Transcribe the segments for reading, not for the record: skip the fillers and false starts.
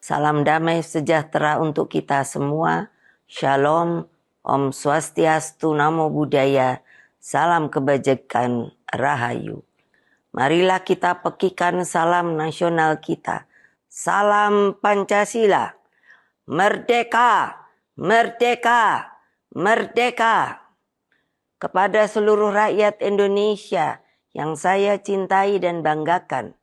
Salam damai sejahtera untuk kita semua. Shalom, Om Swastiastu, Namo Buddhaya, salam kebajikan, Rahayu. Marilah kita pekikan salam nasional kita. Salam Pancasila. Merdeka, merdeka, merdeka. Kepada seluruh rakyat Indonesia yang saya cintai dan banggakan,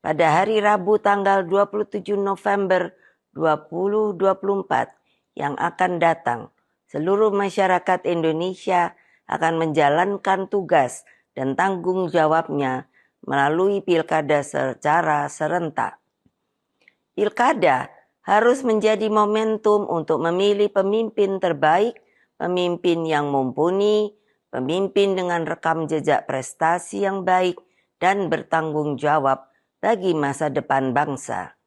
pada hari Rabu tanggal 27 November 2024 yang akan datang, seluruh masyarakat Indonesia akan menjalankan tugas dan tanggung jawabnya melalui pilkada secara serentak. Pilkada harus menjadi momentum untuk memilih pemimpin terbaik, pemimpin yang mumpuni, pemimpin dengan rekam jejak prestasi yang baik dan bertanggung jawab bagi masa depan bangsa.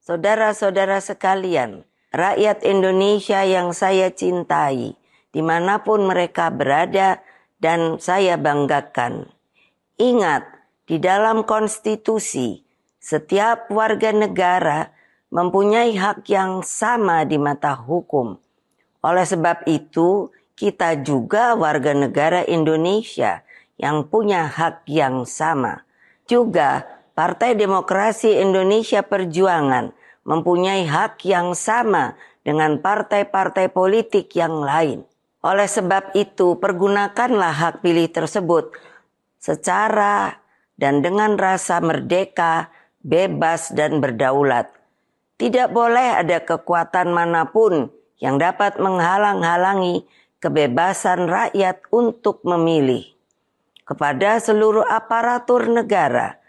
Saudara-saudara sekalian, rakyat Indonesia yang saya cintai, dimanapun mereka berada dan saya banggakan. Ingat, di dalam konstitusi, setiap warga negara mempunyai hak yang sama di mata hukum. Oleh sebab itu, kita juga warga negara Indonesia yang punya hak yang sama. Juga, Partai Demokrasi Indonesia Perjuangan mempunyai hak yang sama dengan partai-partai politik yang lain. Oleh sebab itu, pergunakanlah hak pilih tersebut secara dan dengan rasa merdeka, bebas dan berdaulat. Tidak boleh ada kekuatan manapun yang dapat menghalang-halangi kebebasan rakyat untuk memilih. Kepada seluruh aparatur negara,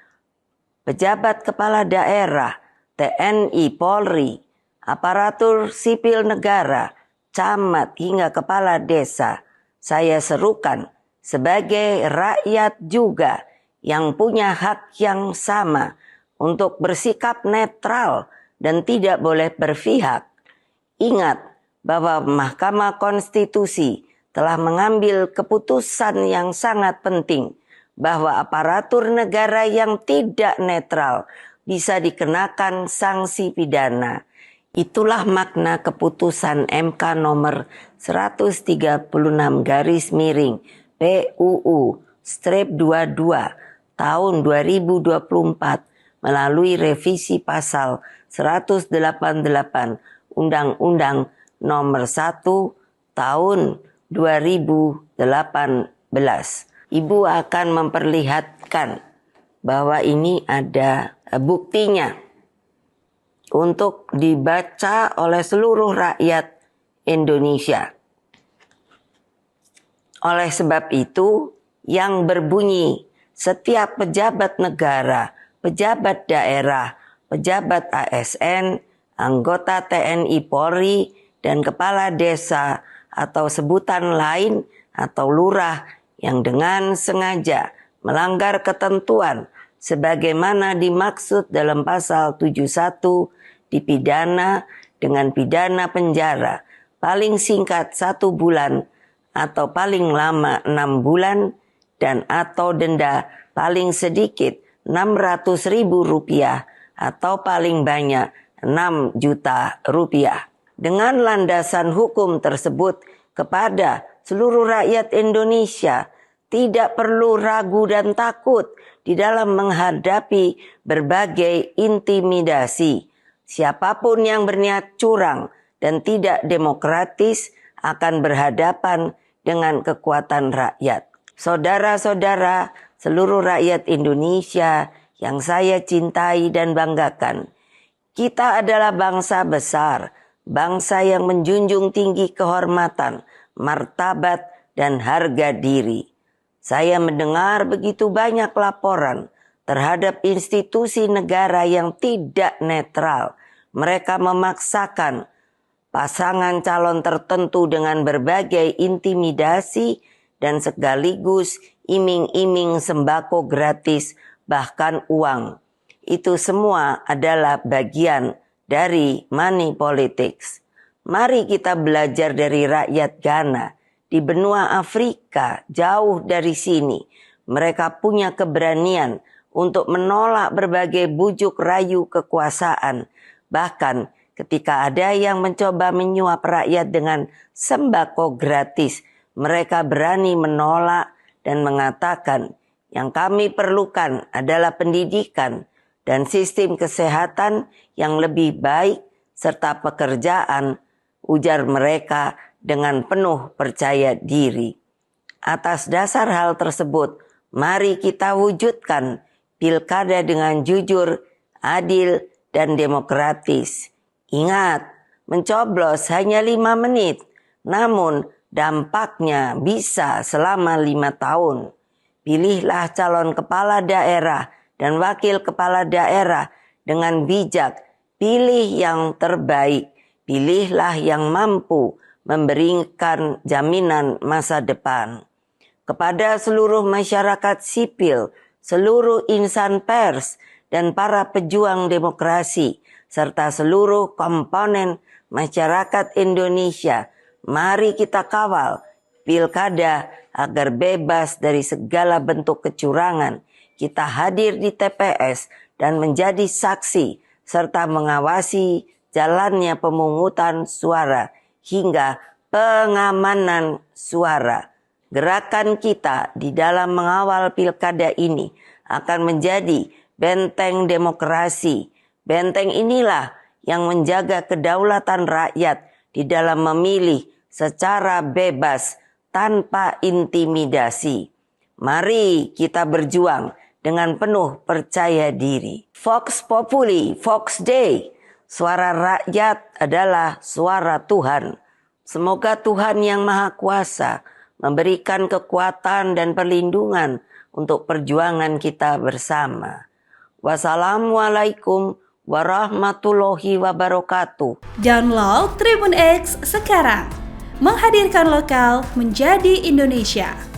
pejabat kepala daerah, TNI, Polri, aparatur sipil negara, camat hingga kepala desa, saya serukan sebagai rakyat juga yang punya hak yang sama untuk bersikap netral dan tidak boleh berpihak. Ingat bahwa Mahkamah Konstitusi telah mengambil keputusan yang sangat penting bahwa aparatur negara yang tidak netral bisa dikenakan sanksi pidana. Itulah makna keputusan MK nomor 136 garis miring PUU-22 tahun 2024 melalui revisi pasal 188 Undang-Undang nomor 1 tahun 2018. Ibu akan memperlihatkan bahwa ini ada buktinya untuk dibaca oleh seluruh rakyat Indonesia. Oleh sebab itu, yang berbunyi setiap pejabat negara, pejabat daerah, pejabat ASN, anggota TNI Polri, dan kepala desa atau sebutan lain atau lurah yang dengan sengaja melanggar ketentuan sebagaimana dimaksud dalam pasal 71 dipidana dengan pidana penjara paling singkat 1 bulan atau paling lama 6 bulan dan atau denda paling sedikit Rp600.000 atau paling banyak Rp6 juta. Dengan landasan hukum tersebut kepada seluruh rakyat Indonesia tidak perlu ragu dan takut di dalam menghadapi berbagai intimidasi. Siapapun yang berniat curang dan tidak demokratis akan berhadapan dengan kekuatan rakyat. Saudara-saudara, seluruh rakyat Indonesia yang saya cintai dan banggakan, kita adalah bangsa besar, bangsa yang menjunjung tinggi kehormatan, martabat, dan harga diri. Saya mendengar begitu banyak laporan terhadap institusi negara yang tidak netral. Mereka memaksakan pasangan calon tertentu dengan berbagai intimidasi dan sekaligus iming-iming sembako gratis, bahkan uang. Itu semua adalah bagian dari money politics. Mari kita belajar dari rakyat Ghana di benua Afrika, jauh dari sini. Mereka punya keberanian untuk menolak berbagai bujuk rayu kekuasaan. Bahkan ketika ada yang mencoba menyuap rakyat dengan sembako gratis, mereka berani menolak dan mengatakan yang kami perlukan adalah pendidikan dan sistem kesehatan yang lebih baik serta pekerjaan, ujar mereka dengan penuh percaya diri. Atas dasar hal tersebut, mari kita wujudkan pilkada dengan jujur, adil, dan demokratis. Ingat, mencoblos hanya 5 menit, namun dampaknya bisa selama 5 tahun. Pilihlah calon kepala daerah dan wakil kepala daerah dengan bijak. Pilih yang terbaik, pilihlah yang mampu memberikan jaminan masa depan. Kepada seluruh masyarakat sipil, seluruh insan pers, dan para pejuang demokrasi, serta seluruh komponen masyarakat Indonesia, mari kita kawal pilkada agar bebas dari segala bentuk kecurangan. Kita hadir di TPS dan menjadi saksi serta mengawasi jalannya pemungutan suara hingga pengamanan suara. Gerakan kita di dalam mengawal pilkada ini akan menjadi benteng demokrasi. Benteng inilah yang menjaga kedaulatan rakyat di dalam memilih secara bebas tanpa intimidasi. Mari kita berjuang dengan penuh percaya diri. Vox Populi, Vox Dei. Suara rakyat adalah suara Tuhan. Semoga Tuhan yang Maha Kuasa memberikan kekuatan dan perlindungan untuk perjuangan kita bersama. Wassalamualaikum warahmatullahi wabarakatuh. Download Tribun X sekarang. Menghadirkan lokal menjadi Indonesia.